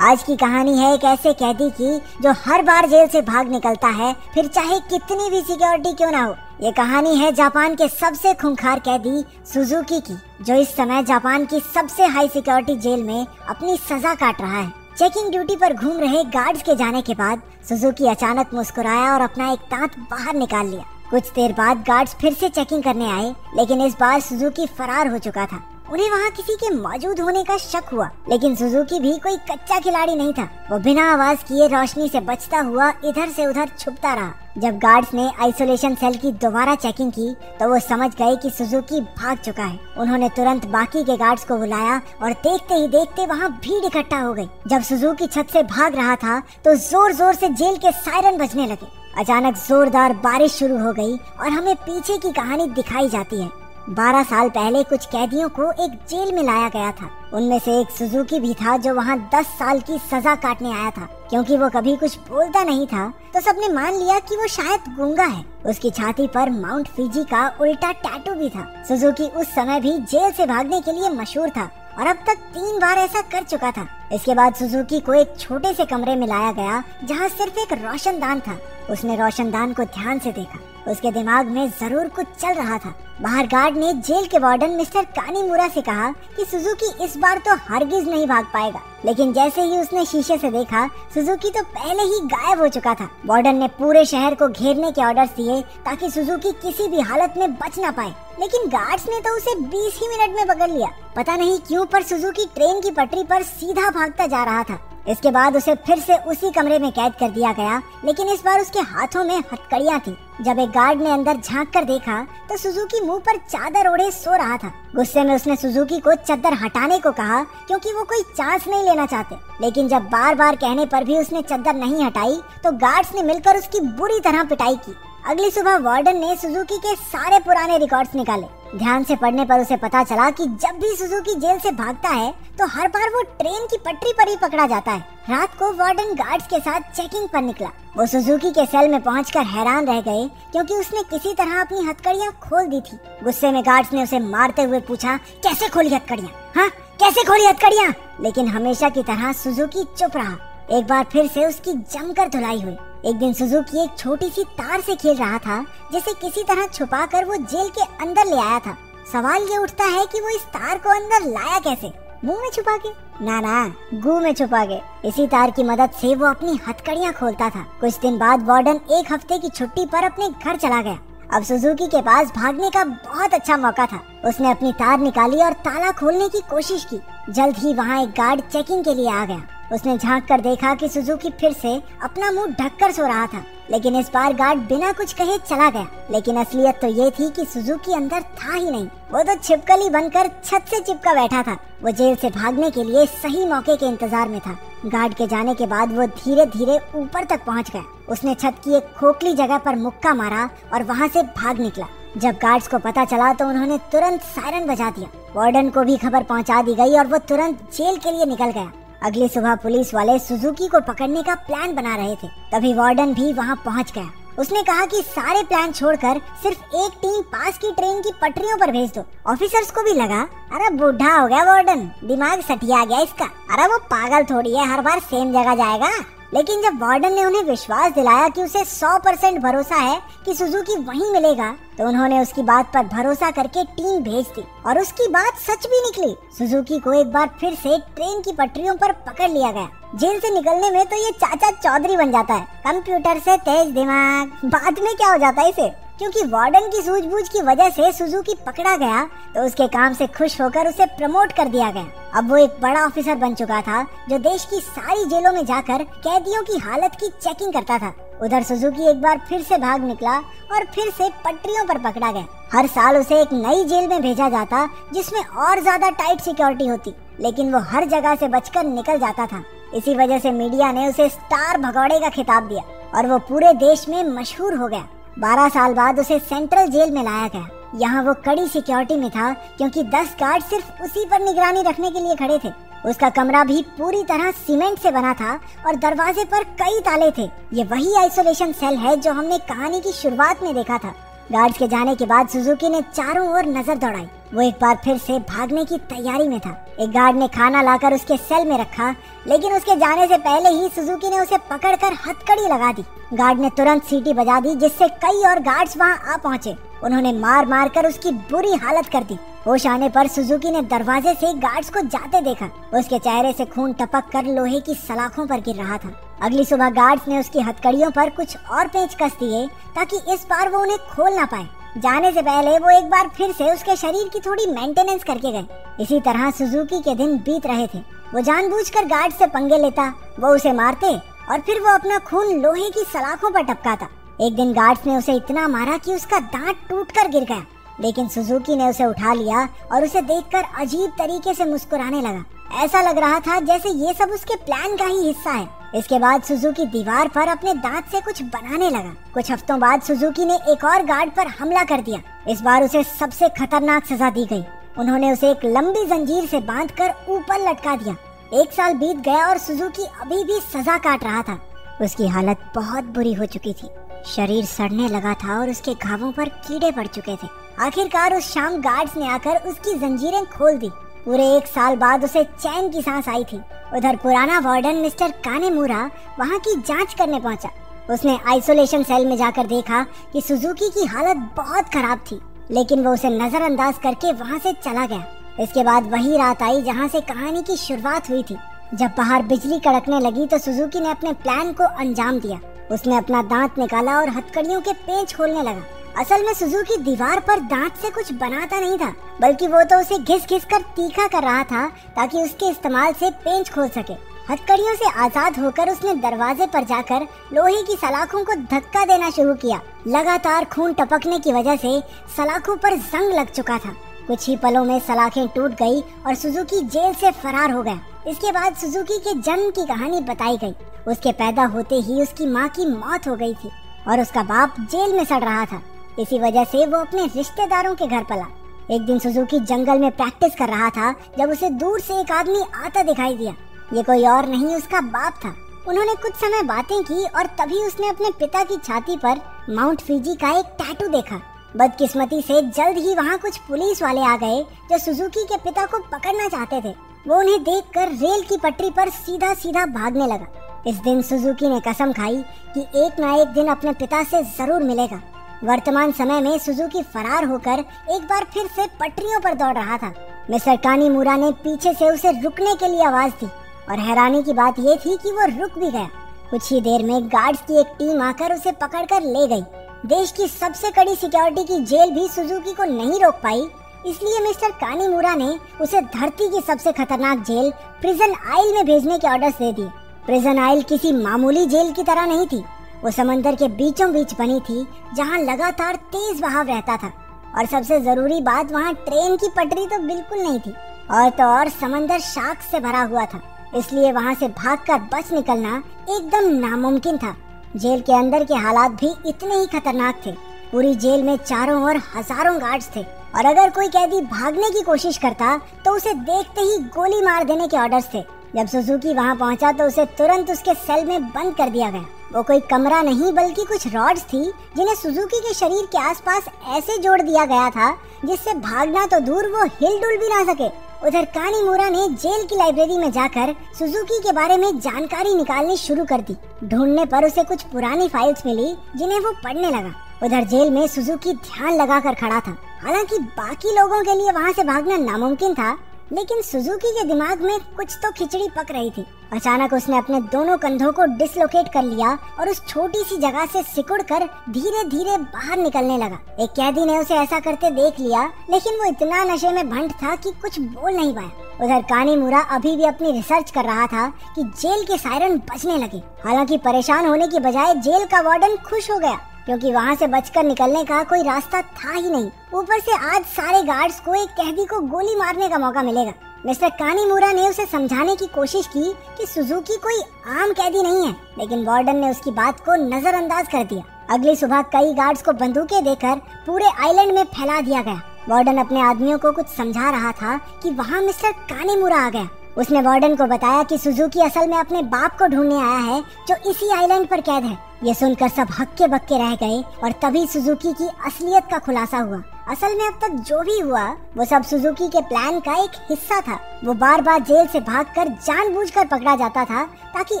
आज की कहानी है एक ऐसे कैदी की जो हर बार जेल से भाग निकलता है, फिर चाहे कितनी भी सिक्योरिटी क्यों ना हो। ये कहानी है जापान के सबसे खूंखार कैदी सुजुकी की, जो इस समय जापान की सबसे हाई सिक्योरिटी जेल में अपनी सजा काट रहा है। चेकिंग ड्यूटी पर घूम रहे गार्ड्स के जाने के बाद सुजुकी अचानक मुस्कुराया और अपना एक दांत बाहर निकाल लिया। कुछ देर बाद गार्ड्स फिर से चेकिंग करने आए, लेकिन इस बार सुजुकी फरार हो चुका था। उन्हें वहाँ किसी के मौजूद होने का शक हुआ, लेकिन सुजुकी भी कोई कच्चा खिलाड़ी नहीं था। वो बिना आवाज किए रोशनी से बचता हुआ इधर से उधर छुपता रहा। जब गार्ड्स ने आइसोलेशन सेल की दोबारा चेकिंग की तो वो समझ गए कि सुजुकी भाग चुका है। उन्होंने तुरंत बाकी के गार्ड्स को बुलाया और देखते ही देखते वहाँ भीड़ इकट्ठा हो गई। जब सुजुकी छत से भाग रहा था तो जोर जोर से जेल के सायरन बजने लगे। अचानक जोरदार बारिश शुरू हो गई और हमें पीछे की कहानी दिखाई जाती है। 12 साल पहले कुछ कैदियों को एक जेल में लाया गया था। उनमें से एक सुजुकी भी था जो वहाँ 10 साल की सजा काटने आया था। क्योंकि वो कभी कुछ बोलता नहीं था तो सबने मान लिया कि वो शायद गूंगा है। उसकी छाती पर माउंट फिजी का उल्टा टैटू भी था। सुजुकी उस समय भी जेल से भागने के लिए मशहूर था और अब तक 3 बार ऐसा कर चुका था। इसके बाद सुजुकी को एक छोटे से कमरे में लाया गया जहाँ सिर्फ एक रोशनदान था। उसने रोशनदान को ध्यान से देखा। उसके दिमाग में जरूर कुछ चल रहा था। बाहर गार्ड ने जेल के वार्डन मिस्टर कानीमुरा से कहा कि सुजुकी इस बार तो हरगिज नहीं भाग पाएगा, लेकिन जैसे ही उसने शीशे से देखा सुजुकी तो पहले ही गायब हो चुका था। वार्डन ने पूरे शहर को घेरने के ऑर्डर्स दिए ताकि सुजुकी किसी भी हालत में बच ना पाए, लेकिन गार्ड्स ने तो उसे 20 ही मिनट में पकड़ लिया। पता नहीं क्यों पर सुजुकी ट्रेन की पटरी पर सीधा भागता जा रहा था। इसके बाद उसे फिर से उसी कमरे में कैद कर दिया गया, लेकिन इस बार उसके हाथों में हथकड़ियां थी। जब एक गार्ड ने अंदर झांक कर देखा तो सुजुकी मुंह पर चादर ओढ़े सो रहा था। गुस्से में उसने सुजुकी को चादर हटाने को कहा क्योंकि वो कोई चांस नहीं लेना चाहते, लेकिन जब बार बार कहने पर भी उसने चादर नहीं हटाई तो गार्ड्स ने मिलकर उसकी बुरी तरह पिटाई की। अगली सुबह वार्डन ने सुजुकी के सारे पुराने रिकॉर्ड्स निकाले। ध्यान से पढ़ने पर उसे पता चला कि जब भी सुजुकी जेल से भागता है तो हर बार वो ट्रेन की पटरी पर ही पकड़ा जाता है। रात को वार्डन गार्ड्स के साथ चेकिंग पर निकला। वो सुजुकी के सेल में पहुंचकर हैरान रह गए क्योंकि उसने किसी तरह अपनी हथकड़ियां खोल दी थी। गुस्से में गार्ड्स ने उसे मारते हुए पूछा, कैसे खोली हथकड़ियां? हाँ, कैसे खोली हथकड़ियां? लेकिन हमेशा की तरह सुजुकी चुप रहा। एक बार फिर से उसकी जमकर धुलाई हुई। एक दिन सुजुकी एक छोटी सी तार से खेल रहा था जिसे किसी तरह छुपाकर वो जेल के अंदर ले आया था। सवाल ये उठता है कि वो इस तार को अंदर लाया कैसे? मुंह में छुपा के? ना, गू में छुपा के। इसी तार की मदद से वो अपनी हथकड़ियां खोलता था। कुछ दिन बाद वार्डन 1 हफ्ते की छुट्टी पर अपने घर चला गया। अब सुजुकी के पास भागने का बहुत अच्छा मौका था। उसने अपनी तार निकाली और ताला खोलने की कोशिश की। जल्द ही वहाँ एक गार्ड चेकिंग के लिए आ गया। उसने झांक कर देखा कि सुजुकी फिर से अपना मुंह ढककर सो रहा था, लेकिन इस बार गार्ड बिना कुछ कहे चला गया। लेकिन असलियत तो ये थी कि सुजुकी अंदर था ही नहीं। वो तो छिपकली बनकर छत से चिपका बैठा था। वो जेल से भागने के लिए सही मौके के इंतजार में था। गार्ड के जाने के बाद वो धीरे धीरे ऊपर तक पहुंच गया। उसने छत की एक खोखली जगह पर मुक्का मारा और वहां से भाग निकला। जब गार्ड्स को पता चला तो उन्होंने तुरंत सायरन बजा दिया। वार्डन को भी खबर पहुंचा दी गई और वो तुरंत जेल के लिए निकल गया। अगली सुबह पुलिस वाले सुजुकी को पकड़ने का प्लान बना रहे थे। तभी वार्डन भी वहां पहुंच गया। उसने कहा कि सारे प्लान छोड़कर सिर्फ एक टीम पास की ट्रेन की पटरियों पर भेज दो। ऑफिसर्स को भी लगा, अरे बूढ़ा हो गया वार्डन, दिमाग सटिया गया इसका। अरे वो पागल थोड़ी है, हर बार सेम जगह जाएगा। लेकिन जब वार्डन ने उन्हें विश्वास दिलाया कि उसे 100% भरोसा है कि सुजुकी वहीं मिलेगा, तो उन्होंने उसकी बात पर भरोसा करके टीम भेज दी और उसकी बात सच भी निकली। सुजुकी को एक बार फिर से ट्रेन की पटरियों पर पकड़ लिया गया। जेल से निकलने में तो ये चाचा चौधरी बन जाता है, कंप्यूटर से तेज दिमाग। बाद में क्या हो जाता है इसे? क्योंकि वार्डन की सूझबूझ की वजह से सुजुकी पकड़ा गया तो उसके काम से खुश होकर उसे प्रमोट कर दिया गया। अब वो एक बड़ा ऑफिसर बन चुका था जो देश की सारी जेलों में जाकर कैदियों की हालत की चेकिंग करता था। उधर सुजुकी एक बार फिर से भाग निकला और फिर से पटरियों पर पकड़ा गया। हर साल उसे एक नई जेल में भेजा जाता जिसमें और ज्यादा टाइट सिक्योरिटी होती, लेकिन वो हर जगह से बचकर निकल जाता था। इसी वजह से मीडिया ने उसे स्टार भगौड़े का खिताब दिया और वो पूरे देश में मशहूर हो गया। 12 साल बाद उसे सेंट्रल जेल में लाया गया। यहाँ वो कड़ी सिक्योरिटी में था क्योंकि 10 गार्ड सिर्फ उसी पर निगरानी रखने के लिए खड़े थे। उसका कमरा भी पूरी तरह सीमेंट से बना था और दरवाजे पर कई ताले थे। ये वही आइसोलेशन सेल है जो हमने कहानी की शुरुआत में देखा था। गार्ड्स के जाने के बाद सुजुकी ने चारों ओर नजर दौड़ाई। वो एक बार फिर से भागने की तैयारी में था। एक गार्ड ने खाना लाकर उसके सेल में रखा, लेकिन उसके जाने से पहले ही सुजुकी ने उसे पकड़कर हथकड़ी लगा दी। गार्ड ने तुरंत सीटी बजा दी, जिससे कई और गार्ड्स वहां आ पहुंचे। उन्होंने मार मार कर उसकी बुरी हालत कर दी। होश आने पर सुजुकी ने दरवाजे से गार्ड्स को जाते देखा। उसके चेहरे से खून टपक कर लोहे की सलाखों पर गिर रहा था। अगली सुबह गार्ड्स ने उसकी हथकड़ियों पर कुछ और पेच कस दिए ताकि इस बार वो उन्हें खोल ना पाए। जाने से पहले वो एक बार फिर से उसके शरीर की थोड़ी मेंटेनेंस करके गए। इसी तरह सुजुकी के दिन बीत रहे थे। वो जानबूझकर गार्ड से पंगे लेता, वो उसे मारते और फिर वो अपना खून लोहे की सलाखों पर टपकाता। एक दिन गार्ड्स ने उसे इतना मारा कि उसका दांत टूटकर गिर गया, लेकिन सुजुकी ने उसे उठा लिया और उसे देखकर अजीब तरीके से मुस्कुराने लगा। ऐसा लग रहा था जैसे ये सब उसके प्लान का ही हिस्सा है। इसके बाद सुजुकी दीवार पर अपने दांत से कुछ बनाने लगा। कुछ हफ्तों बाद सुजुकी ने एक और गार्ड पर हमला कर दिया। इस बार उसे सबसे खतरनाक सजा दी गई। उन्होंने उसे एक लंबी जंजीर से बांधकर ऊपर लटका दिया। 1 साल बीत गया और सुजुकी अभी भी सजा काट रहा था। उसकी हालत बहुत बुरी हो चुकी थी। शरीर सड़ने लगा था और उसके घावों पर कीड़े पड़ चुके थे। आखिरकार उस शाम गार्ड्स ने आकर उसकी जंजीरें खोल दी। पूरे 1 साल बाद उसे चैन की सांस आई थी। उधर पुराना वार्डन मिस्टर कानेमुरा वहाँ की जांच करने पहुँचा। उसने आइसोलेशन सेल में जाकर देखा कि सुजुकी की हालत बहुत खराब थी, लेकिन वो उसे नजरअंदाज करके वहाँ से चला गया। इसके बाद वही रात आई जहाँ से कहानी की शुरुआत हुई थी। जब बाहर बिजली कड़कने लगी तो सुजुकी ने अपने प्लान को अंजाम दिया। उसने अपना दांत निकाला और हथकड़ियों के पेंच खोलने लगा। असल में सुजुकी दीवार पर दांत से कुछ बनाता नहीं था, बल्कि वो तो उसे घिस घिस कर तीखा कर रहा था ताकि उसके इस्तेमाल से पेंच खोल सके। हथकड़ियों से आजाद होकर उसने दरवाजे पर जाकर लोहे की सलाखों को धक्का देना शुरू किया। लगातार खून टपकने की वजह से सलाखों पर जंग लग चुका था। कुछ ही पलों में सलाखें टूट गई और सुजुकी जेल से फरार हो गया। इसके बाद सुजुकी के जन्म की कहानी बताई गई। उसके पैदा होते ही उसकी माँ की मौत हो गई थी और उसका बाप जेल में सड़ रहा था। इसी वजह से वो अपने रिश्तेदारों के घर पला। एक दिन सुजुकी जंगल में प्रैक्टिस कर रहा था जब उसे दूर से एक आदमी आता दिखाई दिया। ये कोई और नहीं, उसका बाप था। उन्होंने कुछ समय बातें की और तभी उसने अपने पिता की छाती पर माउंट फिजी का एक टैटू देखा। बदकिस्मती से जल्द ही वहाँ कुछ पुलिस वाले आ गए जो सुजुकी के पिता को पकड़ना चाहते थे। वो उन्हें देखकर रेल की पटरी पर सीधा सीधा भागने लगा। इस दिन सुजुकी ने कसम खाई कि एक न एक दिन अपने पिता से जरूर मिलेगा। वर्तमान समय में सुजुकी फरार होकर एक बार फिर से पटरियों पर दौड़ रहा था। मिस्टर कानीमुरा ने पीछे से उसे रुकने के लिए आवाज दी और हैरानी की बात ये थी कि वो रुक भी गया। कुछ ही देर में गार्ड्स की एक टीम आकर उसे पकड़कर ले गई। देश की सबसे कड़ी सिक्योरिटी की जेल भी सुजुकी को नहीं रोक पाई, इसलिए मिस्टर कानीमुरा ने उसे धरती की सबसे खतरनाक जेल प्रिजन आइल में भेजने के ऑर्डर्स दे दिए। प्रिजन आइल किसी मामूली जेल की तरह नहीं थी। वो समंदर के बीचों बीच बनी थी जहाँ लगातार तेज बहाव रहता था और सबसे जरूरी बात, वहाँ ट्रेन की पटरी तो बिल्कुल नहीं थी और तो और समंदर शार्क से भरा हुआ था, इसलिए वहाँ से भागकर बच निकलना एकदम नामुमकिन था। जेल के अंदर के हालात भी इतने ही खतरनाक थे। पूरी जेल में चारों ओर हजारों गार्ड्स थे और अगर कोई कैदी भागने की कोशिश करता तो उसे देखते ही गोली मार देने के ऑर्डर्स थे। जब सुजुकी वहाँ पहुँचा तो उसे तुरंत उसके सेल में बंद कर दिया गया। वो कोई कमरा नहीं बल्कि कुछ रॉड्स थी जिन्हें सुजुकी के शरीर के आसपास ऐसे जोड़ दिया गया था जिससे भागना तो दूर, वो हिल डुल भी ना सके। उधर कानीमुरा ने जेल की लाइब्रेरी में जाकर सुजुकी के बारे में जानकारी निकालनी शुरू कर दी। ढूंढने पर उसे कुछ पुरानी फाइल्स मिली जिन्हें वो पढ़ने लगा। उधर जेल में सुजुकी ध्यान लगाकर खड़ा था। हालांकि बाकी लोगों के लिए वहाँ से भागना नामुमकिन था, लेकिन सुजुकी के दिमाग में कुछ तो खिचड़ी पक रही थी। अचानक उसने अपने दोनों कंधों को डिसलोकेट कर लिया और उस छोटी सी जगह से सिकुड़कर धीरे धीरे बाहर निकलने लगा। एक कैदी ने उसे ऐसा करते देख लिया, लेकिन वो इतना नशे में भंट था कि कुछ बोल नहीं पाया। उधर कानीमुरा अभी भी अपनी रिसर्च कर रहा था कि जेल के सायरन बजने लगे। हालांकि परेशान होने की बजाय जेल का वार्डन खुश हो गया, क्योंकि वहाँ से बचकर निकलने का कोई रास्ता था ही नहीं। ऊपर से आज सारे गार्ड्स को एक कैदी को गोली मारने का मौका मिलेगा। मिस्टर कानीमुरा ने उसे समझाने की कोशिश की कि सुजुकी कोई आम कैदी नहीं है, लेकिन वार्डन ने उसकी बात को नजरअंदाज कर दिया। अगली सुबह कई गार्ड्स को बंदूकें देकर पूरे आइलैंड में फैला दिया गया। वार्डन अपने आदमियों को कुछ समझा रहा था कि वहाँ मिस्टर कानीमुरा आ गया। उसने वार्डन को बताया कि सुजुकी असल में अपने बाप को ढूंढने आया है जो इसी आइलैंड पर कैद है। ये सुनकर सब हक्के बक्के रह गए और तभी सुजुकी की असलियत का खुलासा हुआ। असल में अब तक जो भी हुआ वो सब सुजुकी के प्लान का एक हिस्सा था। वो बार बार जेल से भागकर जानबूझकर पकड़ा जाता था ताकि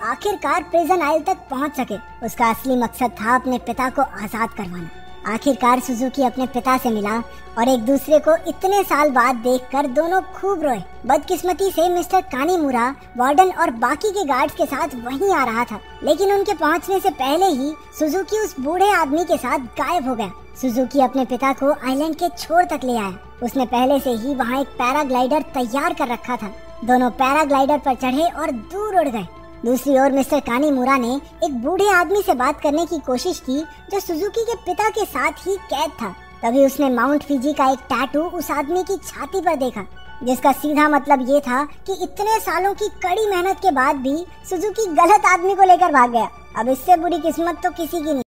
आखिरकार प्रिजन आइल तक पहुंच सके। उसका असली मकसद था अपने पिता को आजाद करवाना। आखिरकार सुजुकी अपने पिता से मिला और एक दूसरे को इतने साल बाद देखकर दोनों खूब रोए। बदकिस्मती से मिस्टर कानीमुरा वार्डन और बाकी के गार्ड्स के साथ वहीं आ रहा था, लेकिन उनके पहुंचने से पहले ही सुजुकी उस बूढ़े आदमी के साथ गायब हो गया। सुजुकी अपने पिता को आइलैंड के छोर तक ले आया। उसने पहले से ही वहाँ एक पैराग्लाइडर तैयार कर रखा था। दोनों पैराग्लाइडर पर चढ़े और दूर उड़ गए। दूसरी ओर मिस्टर कानीमुरा ने एक बूढ़े आदमी से बात करने की कोशिश की जो सुजुकी के पिता के साथ ही कैद था। तभी उसने माउंट फिजी का एक टैटू उस आदमी की छाती पर देखा, जिसका सीधा मतलब ये था कि इतने सालों की कड़ी मेहनत के बाद भी सुजुकी गलत आदमी को लेकर भाग गया। अब इससे बुरी किस्मत तो किसी की नहीं।